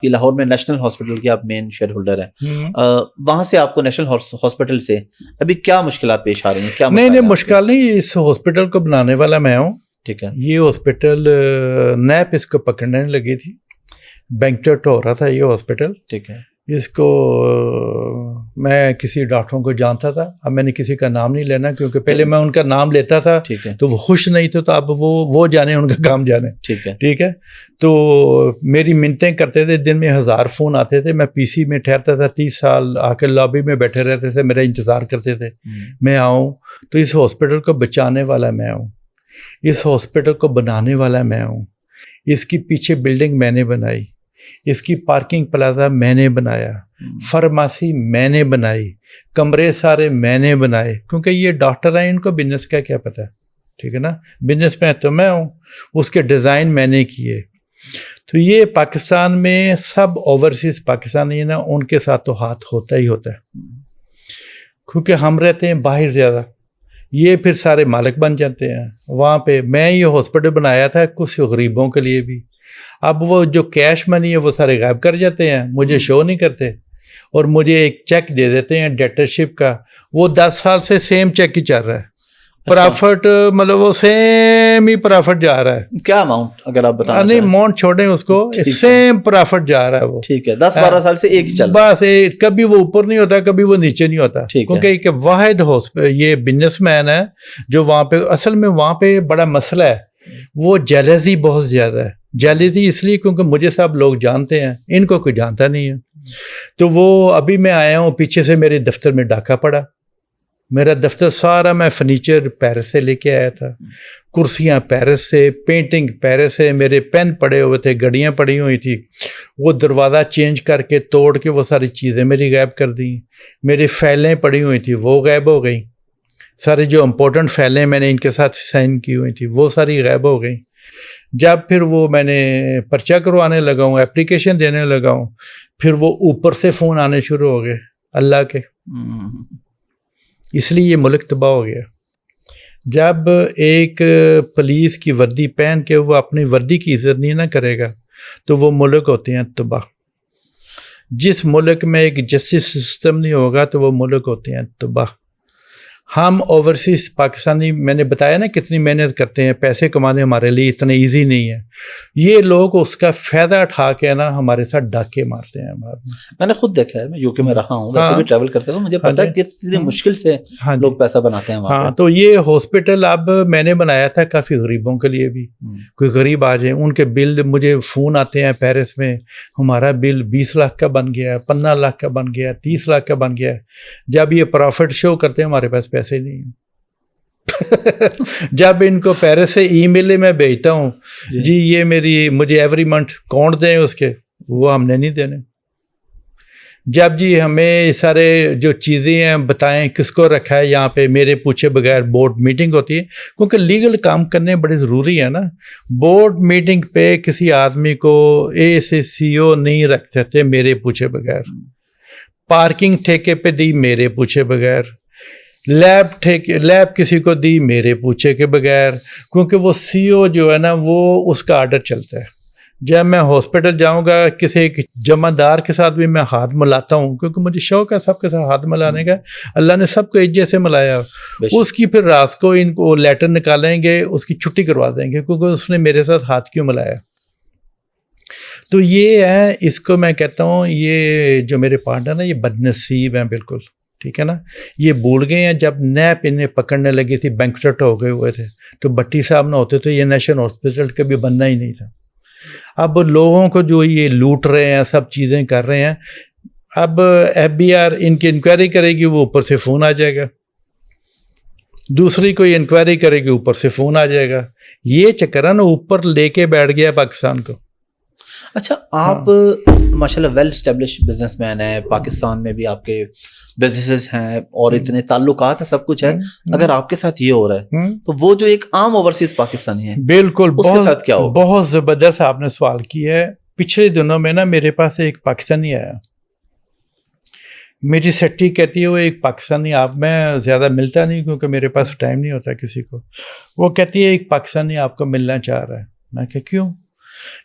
کہ لاہور میں national hospital کے آپ مین شیئر ہولڈر ہیں، وہاں سے آپ کو نیشنل ہاسپٹل سے ابھی کیا مشکلات پیش آ رہی ہیں؟ کیا نہیں مشکل نہیں، اس ہاسپٹل کو بنانے والا میں ہوں. ٹھیک ہے. یہ ہاسپٹل نیپ اس کو پکڑنے لگی تھی، بینکٹ ہو رہا تھا یہ ہاسپٹل. ٹھیک ہے. اس کو میں کسی ڈاکٹروں کو جانتا تھا، اب میں نے کسی کا نام نہیں لینا کیونکہ پہلے میں ان کا نام لیتا تھا تو وہ خوش نہیں تھے، تو اب وہ جانے ان کا کام جانے. ٹھیک ہے. تو میری منتیں کرتے تھے، دن میں 1000 فون آتے تھے. میں پی سی میں ٹھہرتا تھا 30 سال، آ کے لابی میں بیٹھے رہتے تھے، میرا انتظار کرتے تھے میں آؤں. تو اس ہاسپٹل کو بچانے والا میں ہوں، اس ہاسپٹل کو بنانے والا میں ہوں. اس کی پیچھے بلڈنگ میں نے بنائی، اس کی پارکنگ پلازا میں نے بنایا، فارمیسی میں نے بنائی، کمرے سارے میں نے بنائے. کیونکہ یہ ڈاکٹر ہیں، ان کو بزنس کا کیا پتہ. ٹھیک ہے نا، بزنس میں تو میں ہوں، اس کے ڈیزائن میں نے کیے. تو یہ پاکستان میں سب اوورسیز پاکستانی نا، ان کے ساتھ تو ہاتھ ہوتا ہی ہوتا ہے، کیونکہ ہم رہتے ہیں باہر زیادہ، یہ پھر سارے مالک بن جاتے ہیں. وہاں پہ میں یہ ہاسپٹل بنایا تھا کچھ غریبوں کے لیے بھی. اب وہ جو کیش منی ہے وہ سارے غائب کر جاتے ہیں، مجھے شو نہیں کرتے، اور مجھے ایک چیک دے دیتے ہیں ڈیٹرشپ کا. وہ 10 سال سے سیم چیک ہی چل رہا ہے. پرافٹ مطلب وہ سیم ہی پرافٹ جا رہا ہے. کیا اماؤنٹ اگر آپ بتائیں؟ نہیں اماؤنٹ چھوڑیں اس کو، سیم پرافٹ جا رہا ہے وہ. ٹھیک ہے. 10-12 سال سے ایک ہی چل رہا ہے. بس کبھی وہ اوپر نہیں ہوتا، کبھی وہ نیچے نہیں ہوتا. کیونکہ ایک واحد یہ بزنس مین ہے جو وہاں پہ، اصل میں وہاں پہ بڑا مسئلہ ہے، وہ جیلزی بہت زیادہ ہے. جیلزی اس لیے کیونکہ مجھے سب لوگ جانتے ہیں، ان کو کوئی جانتا نہیں ہے. تو وہ ابھی میں آیا ہوں، پیچھے سے میرے دفتر میں ڈاکہ پڑا. میرا دفتر سارا میں فرنیچر پیرس سے لے کے آیا تھا، کرسیاں پیرس سے، پینٹنگ پیرس سے، میرے پین پڑے ہوئے تھے، گھڑیاں پڑی ہوئی تھی. وہ دروازہ چینج کر کے توڑ کے وہ ساری چیزیں میری غائب کر دیں. میری فائلیں پڑی ہوئی تھیں وہ غائب ہو گئیں. سارے جو امپورٹنٹ فائلیں میں نے ان کے ساتھ سائن کی ہوئی تھی وہ ساری غائب ہو گئیں. جب پھر وہ میں نے پرچہ کروانے لگا ہوں، اپلیکیشن دینے لگا ہوں، پھر وہ اوپر سے فون آنے شروع ہو گئے اللہ کے. اس لیے یہ ملک تباہ ہو گیا. جب ایک پولیس کی وردی پہن کے وہ اپنی وردی کی عزت نہیں نہ کرے گا تو وہ ملک ہوتے ہیں تباہ. جس ملک میں ایک جسٹس سسٹم نہیں ہوگا تو وہ ملک ہوتے ہیں تباہ. ہم اوورسیز پاکستانی، میں نے بتایا نا کتنی محنت کرتے ہیں، پیسے کمانے ہمارے لیے اتنے ایزی نہیں ہے. یہ لوگ اس کا فائدہ اٹھا کے نا ہمارے ساتھ ڈاکے مارتے ہیں. میں نے خود دیکھا ہے، میں یو کے میں رہا ہوں، ویسے بھی ٹریول کرتے ہوں، مجھے پتا ہے کتنی مشکل سے لوگ پیسہ بناتے ہیں وہاں. تو یہ ہاسپٹل اب میں نے بنایا تھا کافی غریبوں کے لیے بھی. کوئی غریب آ جائے، ان کے بل مجھے فون آتے ہیں پیرس میں، ہمارا بل 20 لاکھ کا بن گیا، 15 لاکھ کا بن گیا، 30 لاکھ کا بن گیا. جب یہ پروفٹ شو کرتے ہیں ہمارے پاس پیسے نہیں ہیں. جب ان کو پیرس سے ای میل میں بھیجتا ہوں جی یہ مجھے ایوری منتھ کاؤنٹ دیں اس کے، وہ ہم نے نہیں دینے. جب جی ہمیں سارے جو چیزیں ہیں بتائیں کس کو رکھا ہے یہاں پہ، میرے پوچھے بغیر بورڈ میٹنگ ہوتی ہے، کیونکہ لیگل کام کرنے بڑے ضروری ہے نا. بورڈ میٹنگ پہ کسی آدمی کو اے سے سی او نہیں رکھ سکتے میرے پوچھے بغیر. پارکنگ ٹھیکے پہ دی میرے پوچھے بغیر. لیب کسی کو دی میرے پوچھے کے بغیر، کیونکہ وہ سی او جو ہے نا وہ اس کا آرڈر چلتا ہے. جب میں ہاسپٹل جاؤں گا کسی ایک جمع دار کے ساتھ بھی میں ہاتھ ملاتا ہوں، کیونکہ مجھے شوق ہے سب کے ساتھ ہاتھ ملانے کا. اللہ نے سب کو ایک جیسے ملایا. اس کی پھر رات کو ان کو لیٹر نکالیں گے، اس کی چھٹی کروا دیں گے کیونکہ اس نے میرے ساتھ ہاتھ کیوں ملایا. تو یہ ہے، اس کو میں کہتا ہوں یہ جو میرے پارٹنر ہیں یہ بد نصیب ہیں بالکل. ٹھیک ہے نا، یہ بھول گئے ہیں جب نیپ انہیں پکڑنے لگی تھی، بینکرپٹ ہو گئے ہوئے تھے، تو بٹی صاحب نہ ہوتے تو یہ نیشنل ہاسپٹل کبھی بننا ہی نہیں تھا. اب لوگوں کو جو یہ لوٹ رہے ہیں، سب چیزیں کر رہے ہیں، اب ایف بی آر ان کی انکوائری کرے گی، وہ اوپر سے فون آ جائے گا. دوسری کوئی انکوائری کرے گی، اوپر سے فون آ جائے گا. یہ چکر ہے نا، اوپر لے کے بیٹھ گیا پاکستان کو. اچھا، آپ ماشاءاللہ ویل اسٹیبلش بزنس مین ہیں، پاکستان میں بھی آپ کے بزنسز ہیں اور اتنے تعلقات ہیں، سب کچھ ہے. اگر آپ کے ساتھ یہ ہو رہا ہے تو وہ جو ایک عام اوورسیز پاکستانی ہے بالکل اس کے ساتھ کیا ہوگا؟ بہت زبردست آپ نے سوال کیا ہے. پچھلے دنوں میں نا میرے پاس ایک پاکستانی آیا، میری سٹی کہتی ہے وہ ایک پاکستانی، آپ میں زیادہ ملتا نہیں کیونکہ میرے پاس ٹائم نہیں ہوتا کسی کو. وہ کہتی ہے ایک پاکستانی آپ کو ملنا چاہ رہا ہے. میں کہ کیوں؟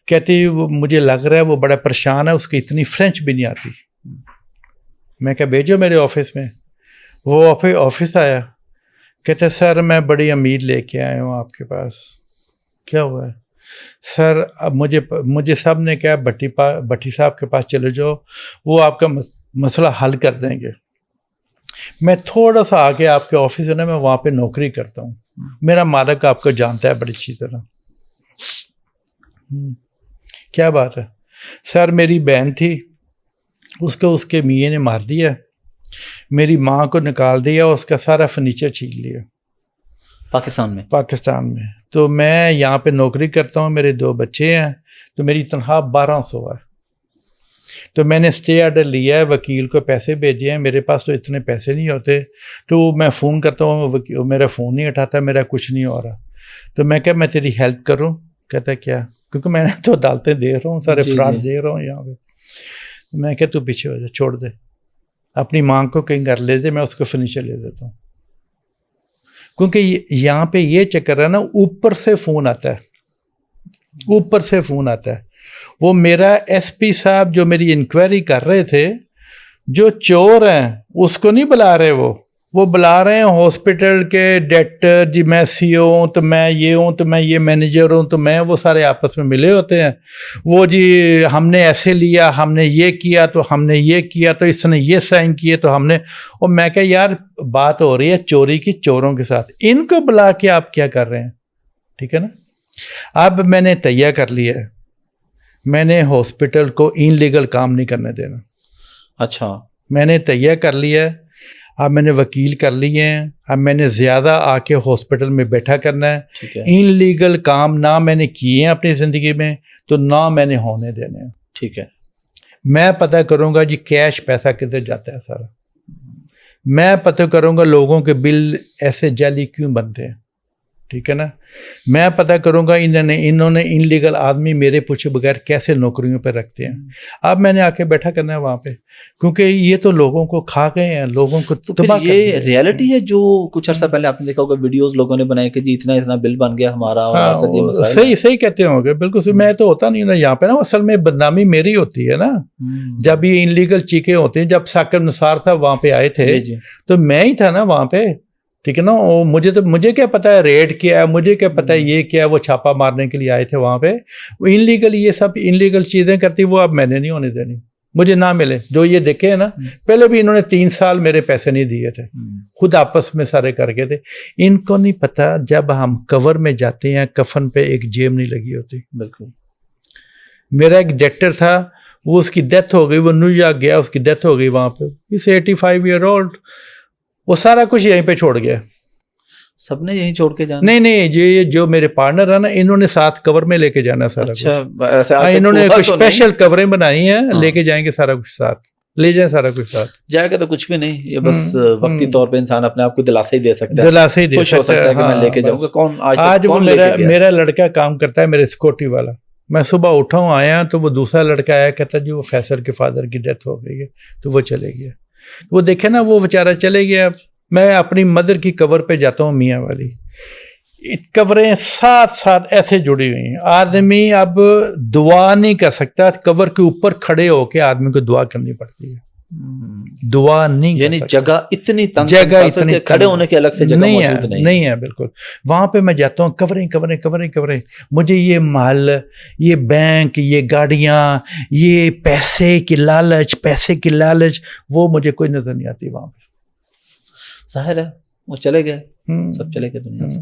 کہتی مجھے لگ رہا ہے وہ بڑا پریشان ہے, اس کی اتنی فرینچ بھی نہیں آتی. میں کہا بھیجو میرے آفس میں. وہ آفس آیا, کہتے سر میں بڑی امید لے کے آیا ہوں آپ کے پاس. کیا ہوا ہے سر؟ اب مجھے سب نے کہا بھٹی صاحب کے پاس چلے جاؤ, وہ آپ کا مسئلہ حل کر دیں گے. میں تھوڑا سا آگے آپ کے آفس ہے نا, میں وہاں پہ نوکری کرتا ہوں. میرا مالک آپ کو جانتا ہے بڑی اچھی طرح. کیا بات ہے سر؟ میری بہن تھی, اس کے میاں نے مار دیا, میری ماں کو نکال دیا, اس کا سارا فرنیچر چھین لیا. پاکستان میں. تو میں یہاں پہ نوکری کرتا ہوں, میرے 2 بچے ہیں, تو میری تنخواہ 1200 ہے. تو میں نے اسٹے آرڈر لیا ہے, وکیل کو پیسے بھیجے ہیں, میرے پاس تو اتنے پیسے نہیں ہوتے. تو میں فون کرتا ہوں, میرا فون نہیں اٹھاتا, میرا کچھ نہیں ہو رہا. تو میں کہا میں تیری ہیلپ کروں؟ کہتا کیا؟ کیونکہ میں نے تو عدالتیں دے رہا ہوں, سارے فراڈ دے رہا ہوں یہاں پہ. میں کہا تو پیچھے ہو جا, چھوڑ دے, اپنی ماں کو کہیں گھر لے دے, میں اس کو فرنیچر لے دیتا ہوں. کیونکہ یہاں پہ یہ چکر ہے نا, اوپر سے فون آتا ہے, وہ میرا ایس پی صاحب جو میری انکوائری کر رہے تھے, جو چور ہیں اس کو نہیں بلا رہے, وہ بلا رہے ہیں ہاسپٹل کے ڈائریکٹر. جی میں سی او ہوں, تو میں یہ ہوں, تو میں یہ مینیجر ہوں, تو میں, وہ سارے آپس میں ملے ہوتے ہیں. وہ جی ہم نے ایسے لیا, ہم نے یہ کیا, تو ہم نے یہ کیا, تو اس نے یہ سائن کیے, تو ہم نے. اور میں کہا یار بات ہو رہی ہے چوری کی چوروں کے ساتھ, ان کو بلا کے آپ کیا کر رہے ہیں؟ ٹھیک ہے نا. اب میں نے تیار کر لیا ہے, میں نے ہاسپٹل کو ان لیگل کام نہیں کرنے دینا. اچھا, میں نے تیار کر لیا ہے. اب میں نے وکیل کر لیے ہیں, اب میں نے زیادہ آ کے ہاسپٹل میں بیٹھا کرنا ہے. ان لیگل کام نہ میں نے کیے ہیں اپنی زندگی میں, تو نہ میں نے ہونے دینے ہیں. ٹھیک ہے, میں پتہ کروں گا جی کیش پیسہ کدھر جاتا ہے سارا. میں پتہ کروں گا لوگوں کے بل ایسے جعلی کیوں بنتے ہیں. ٹھیک ہے نا. میں پتہ کروں گا انہوں نے ان لیگل آدمی میرے پوچھے بغیر کیسے نوکریوں پہ رکھتے ہیں. اب میں نے آ کے بیٹھا کرنا ہے وہاں پہ, کیونکہ یہ تو لوگوں کو کھا گئے ہیں, لوگوں کو تباہ کر یہ ریئلٹی ہے. جو کچھ عرصہ پہلے آپ نے دیکھا ہوگا ویڈیوز لوگوں نے بنائے کہ جی اتنا بل بن گیا ہمارا. صحیح کہتے ہوں گے, بالکل صحیح. میں تو ہوتا نہیں نا یہاں پہ نا, اصل میں بدنامی میری ہوتی ہے نا. جب یہ ان لیگل چیخیں ہوتی ہیں, جب ثاقب نثار صاحب وہاں پہ آئے تھے تو میں ہی تھا نا وہاں پہ. ٹھیک ہے نا. مجھے کیا پتا ہے ریڈ کیا ہے, مجھے کیا پتا ہے یہ کیا, وہ چھاپا مارنے کے لیے آئے تھے وہاں پہ. وہ ان لیگل, یہ سب ان لیگل چیزیں کرتی, وہ اب میں نے نہیں ہونے دینی. مجھے نہ ملے جو یہ دیکھے ہیں نا, پہلے بھی انہوں نے 3 سال میرے پیسے نہیں دیے تھے, خود آپس میں سارے کر کے تھے. ان کو نہیں پتا جب ہم کور میں جاتے ہیں کفن پہ ایک جیب نہیں لگی ہوتی. بالکل. میرا ایک ڈائریکٹر تھا, وہ اس کی ڈیتھ ہو گئی, وہ نیو یارک گیا, اس کی ڈیتھ ہو گئی وہاں پہ. اس 85 ایئر اولڈ, وہ سارا کچھ یہیں پہ چھوڑ گیا. سب نے یہیں چھوڑ کے جانا؟ نہیں, یہ جو میرے پارٹنر ہے نا, انہوں نے ساتھ کور میں لے کے جانا سارا کچھ. انہوں نے کچھ اسپیشل کوریں بنائی ہیں, لے کے جائیں گے سارا کچھ ساتھ, لے جائیں سارا کچھ ساتھ. جائے گا تو کچھ بھی نہیں, یہ بس وقتی طور پہ انسان اپنے آپ کو دلاسا ہی دے سکتا ہے, دلاسا ہی دے سکتا ہے کہ میں لے کے جاؤں گا. کون آج وہ میرا لڑکا کام کرتا ہے, میرے سیکورٹی والا. میں صبح اٹھا ہوں آیا تو وہ دوسرا لڑکا آیا, کہتا جی وہ فیصل کے فادر کی ڈیتھ ہو گئی ہے, تو وہ چلے گیا. وہ دیکھے نا, وہ بیچارہ چلے گیا. میں اپنی مدر کی قبر پہ جاتا ہوں, میاں والی. قبریں ساتھ ایسے جڑی ہوئی ہیں. آدمی اب دعا نہیں کر سکتا, قبر کے اوپر کھڑے ہو کے آدمی کو دعا کرنی پڑتی ہے. دعا نہیں, یعنی جگہ اتنی تنگ, کھڑے ہونے کی الگ سے جگہ موجود نہیں ہے. بالکل. وہاں پہ میں جاتا ہوں, قبریں. مجھے یہ محل, یہ بینک, یہ گاڑیاں, یہ پیسے کی لالچ, وہ مجھے کوئی نظر نہیں آتی وہاں پہ. ظاہر ہے وہ چلے گئے, سب چلے گئے دنیا سے.